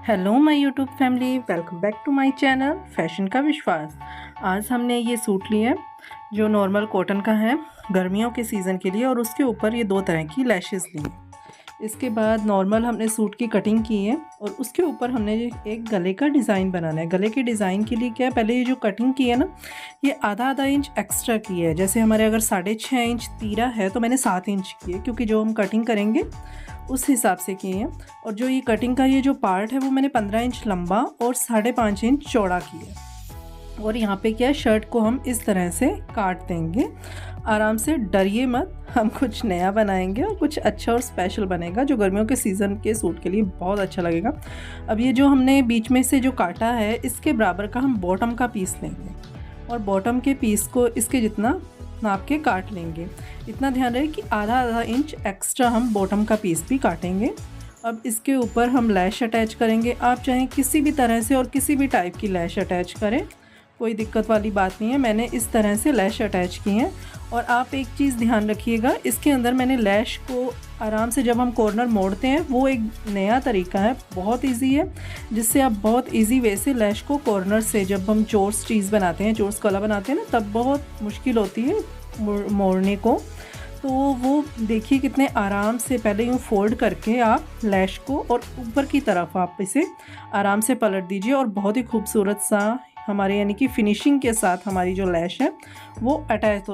Hello my YouTube family, welcome back to my channel fashion का विश्वास। आज हमने ये सूट लिया जो नॉर्मल कॉटन का है गर्मियों के सीज़न के लिए, और उसके ऊपर ये दो तरह की लैशेस ली। इसके बाद नॉर्मल हमने सूट की कटिंग की है और उसके ऊपर हमने एक गले का डिज़ाइन बनाना है। गले के डिज़ाइन के लिए क्या है, पहले ये जो कटिंग की है ना, ये आधा इंच एक्स्ट्रा की है। जैसे हमारे अगर 6.5 इंच तीरा है तो मैंने 7 इंच की है, क्योंकि जो हम कटिंग करेंगे उस हिसाब से किए हैं। और जो ये कटिंग का ये जो पार्ट है वो मैंने 15 इंच लंबा और 5.5 इंच चौड़ा किया है। और यहाँ पे क्या है, शर्ट को हम इस तरह से काट देंगे। आराम से, डरिए मत, हम कुछ नया बनाएंगे और कुछ अच्छा और स्पेशल बनेगा जो गर्मियों के सीज़न के सूट के लिए बहुत अच्छा लगेगा। अब ये जो हमने बीच में से जो काटा है, इसके बराबर का हम बॉटम का पीस लेंगे और बॉटम के पीस को इसके जितना नाप के काट लेंगे। इतना ध्यान रहे कि आधा इंच एक्स्ट्रा हम बॉटम का पीस भी काटेंगे। अब इसके ऊपर हम लैश अटैच करेंगे। आप चाहें किसी भी तरह से और किसी भी टाइप की लैश अटैच करें, कोई दिक्कत वाली बात नहीं है। मैंने इस तरह से लैश अटैच की हैं। और आप एक चीज़ ध्यान रखिएगा, इसके अंदर मैंने लैश को आराम से जब हम कॉर्नर मोड़ते हैं, वो एक नया तरीका है, बहुत इजी है, जिससे आप बहुत इजी वे से लैश को कॉर्नर से, जब हम चोर्स चीज़ बनाते हैं, चोर्स गला बनाते हैं ना, तब बहुत मुश्किल होती है मोड़ने को। तो वो देखिए कितने आराम से पहले यूँ फोल्ड करके आप लैश को और ऊपर की तरफ आप इसे आराम से पलट दीजिए और बहुत ही खूबसूरत सा हमारे यानी कि फिनिशिंग के साथ हमारी जो लैश है वो अटैच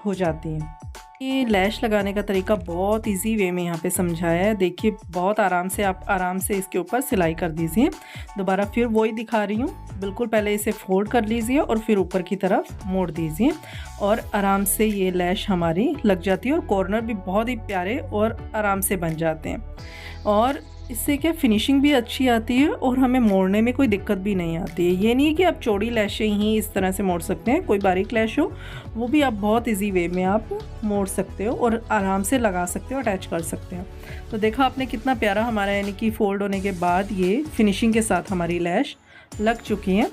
हो जाती है। ये लैश लगाने का तरीका बहुत इजी वे में यहाँ पे समझाया है। देखिए बहुत आराम से आप आराम से इसके ऊपर सिलाई कर दीजिए। दोबारा फिर वही दिखा रही हूँ, बिल्कुल पहले इसे फोल्ड कर लीजिए और फिर ऊपर की तरफ मोड़ दीजिए और आराम से ये लैश हमारी लग जाती है और कॉर्नर भी बहुत ही प्यारे और आराम से बन जाते हैं। और इससे क्या फिनिशिंग भी अच्छी आती है और हमें मोड़ने में कोई दिक्कत भी नहीं आती है। ये नहीं है कि आप चौड़ी लैशें ही इस तरह से मोड़ सकते हैं, कोई बारीक लैश हो वो भी आप बहुत इजी वे में आप मोड़ सकते हो और आराम से लगा सकते हो, अटैच कर सकते हो। तो देखा आपने कितना प्यारा हमारा यानी कि फोल्ड होने के बाद ये फिनिशिंग के साथ हमारी लैश लग चुकी हैं।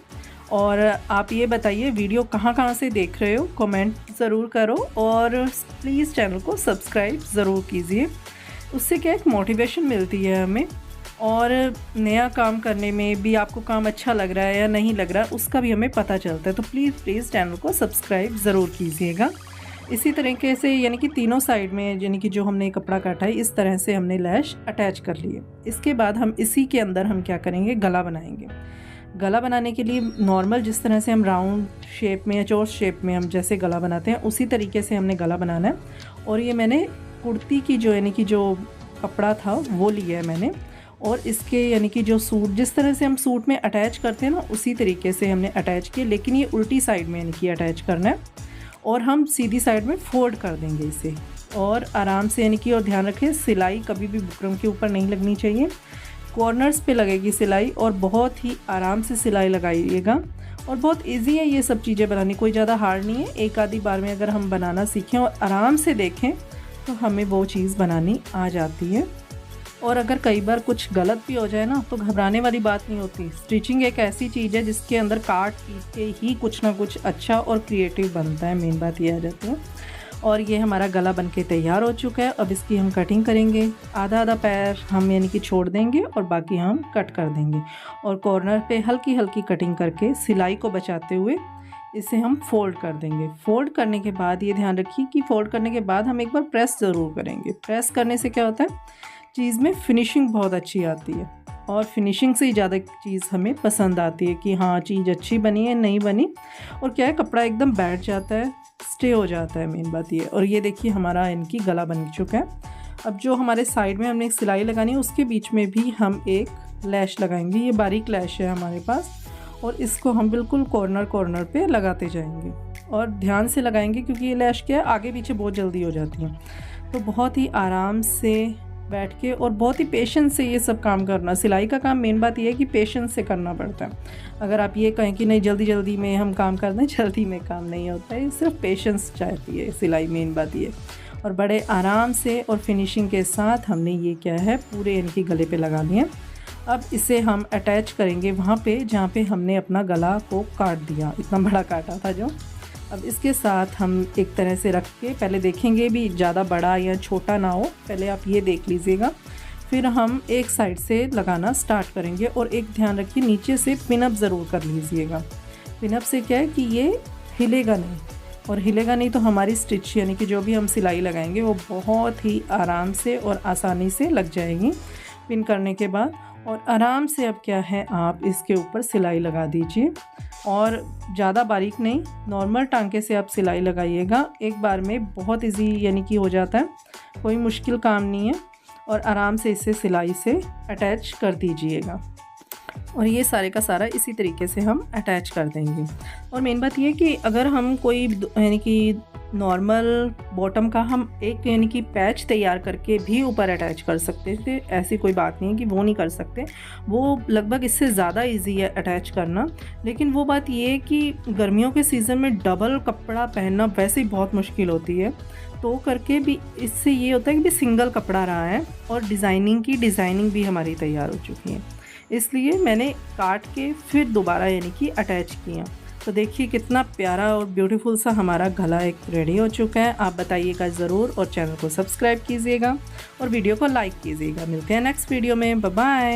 और आप ये बताइए वीडियो कहाँ से देख रहे हो, कमेंट ज़रूर करो और प्लीज़ चैनल को सब्सक्राइब ज़रूर कीजिए। उससे क्या एक मोटिवेशन मिलती है हमें, और नया काम करने में भी आपको काम अच्छा लग रहा है या नहीं लग रहा है उसका भी हमें पता चलता है। तो प्लीज़ चैनल को सब्सक्राइब ज़रूर कीजिएगा। इसी तरीके से यानी कि तीनों साइड में यानी कि जो हमने कपड़ा काटा है इस तरह से हमने लैश अटैच कर ली है। इसके बाद हम इसी के अंदर हम क्या करेंगे, गला बनाएंगे। गला बनाने के लिए नॉर्मल जिस तरह से हम राउंड शेप में या चौरस शेप में हम जैसे गला बनाते हैं उसी तरीके से हमने गला बनाना है। और ये मैंने कुर्ती की जो यानी कि जो कपड़ा था वो लिया है मैंने, और इसके यानी कि जो सूट जिस तरह से हम सूट में अटैच करते हैं ना उसी तरीके से हमने अटैच किया, लेकिन ये उल्टी साइड में यानी कि अटैच करना है और हम सीधी साइड में फोल्ड कर देंगे इसे। और आराम से यानी कि, और ध्यान रखें सिलाई कभी भी बुकरम के ऊपर नहीं लगनी चाहिए, कॉर्नर्स पे लगेगी सिलाई और बहुत ही आराम से सिलाई लगाइएगा। और बहुत इजी है ये सब चीज़ें बनानी, कोई ज़्यादा हार्ड नहीं है। एक आधी बार में अगर हम बनाना सीखें और आराम से देखें तो हमें वो चीज़ बनानी आ जाती है। और अगर कई बार कुछ गलत भी हो जाए ना तो घबराने वाली बात नहीं होती। स्टिचिंग एक ऐसी चीज़ है जिसके अंदर काट पीट के ही कुछ ना कुछ अच्छा और क्रिएटिव बनता है, मेन बात ये आ जाती है। और ये हमारा गला बनके तैयार हो चुका है। अब इसकी हम कटिंग करेंगे। आधा पैर हम यानी कि छोड़ देंगे और बाकी हम कट कर देंगे और कॉर्नर पे हल्की हल्की कटिंग करके सिलाई को बचाते हुए इसे हम फोल्ड कर देंगे। फोल्ड करने के बाद ये ध्यान रखिए कि फोल्ड करने के बाद हम एक बार प्रेस ज़रूर करेंगे। प्रेस करने से क्या होता है, चीज़ में फिनिशिंग बहुत अच्छी आती है और फिनिशिंग से ही ज़्यादा चीज़ हमें पसंद आती है कि हाँ चीज़ अच्छी बनी है नहीं बनी। और क्या है, कपड़ा एकदम बैठ जाता है, स्टे हो जाता है, मेन बात ये। और ये देखिए हमारा इनकी गला बन चुका है। अब जो हमारे साइड में हमने एक सिलाई लगानी है उसके बीच में भी हम एक लैश लगाएंगे। ये बारीक लैश है हमारे पास और इसको हम बिल्कुल कॉर्नर पे लगाते जाएंगे और ध्यान से लगाएंगे क्योंकि ये लैश क्या है आगे पीछे बहुत जल्दी हो जाती है। तो बहुत ही आराम से बैठ के और बहुत ही पेशेंस से ये सब काम करना। सिलाई का काम मेन बात ये है कि पेशेंस से करना पड़ता है। अगर आप ये कहें कि नहीं जल्दी में हम काम कर दें, जल्दी में काम नहीं होता है, सिर्फ पेशेंस चाहती है सिलाई, मेन बात ये। और बड़े आराम से और फिनिशिंग के साथ हमने ये क्या है पूरे इनके गले पे लगा दिए। अब इसे हम अटैच करेंगे वहाँ पे जहाँ पे हमने अपना गला को काट दिया, इतना बड़ा काटा था जो। अब इसके साथ हम एक तरह से रख के पहले देखेंगे भी ज़्यादा बड़ा या छोटा ना हो, पहले आप ये देख लीजिएगा फिर हम एक साइड से लगाना स्टार्ट करेंगे। और एक ध्यान रखिए, नीचे से पिनअप ज़रूर कर लीजिएगा। पिनअप से क्या है कि ये हिलेगा नहीं, और हिलेगा नहीं तो हमारी स्टिच यानी कि जो भी हम सिलाई लगाएंगे वो बहुत ही आराम से और आसानी से लग जाएगी पिन करने के बाद। और आराम से अब क्या है, आप इसके ऊपर सिलाई लगा दीजिए, और ज़्यादा बारीक नहीं, नॉर्मल टांके से आप सिलाई लगाइएगा। एक बार में बहुत इजी यानी कि हो जाता है, कोई मुश्किल काम नहीं है। और आराम से इसे सिलाई से अटैच कर दीजिएगा, और ये सारे का सारा इसी तरीके से हम अटैच कर देंगे। और मेन बात ये कि अगर हम कोई यानी कि नॉर्मल बॉटम का हम एक यानी कि पैच तैयार करके भी ऊपर अटैच कर सकते थे, ऐसी कोई बात नहीं है कि वो नहीं कर सकते, वो लगभग इससे ज़्यादा इजी है अटैच करना। लेकिन वो बात ये है कि गर्मियों के सीज़न में डबल कपड़ा पहनना वैसे ही बहुत मुश्किल होती है, तो करके भी इससे ये होता है कि भी सिंगल कपड़ा रहा है और डिज़ाइनिंग भी हमारी तैयार हो चुकी है। इसलिए मैंने काट के फिर दोबारा यानी कि अटैच किया। तो देखिए कितना प्यारा और ब्यूटीफुल सा हमारा गला एक रेडी हो चुका है। आप बताइएगा ज़रूर, और चैनल को सब्सक्राइब कीजिएगा और वीडियो को लाइक कीजिएगा। मिलते हैं नेक्स्ट वीडियो में, बाय बाय।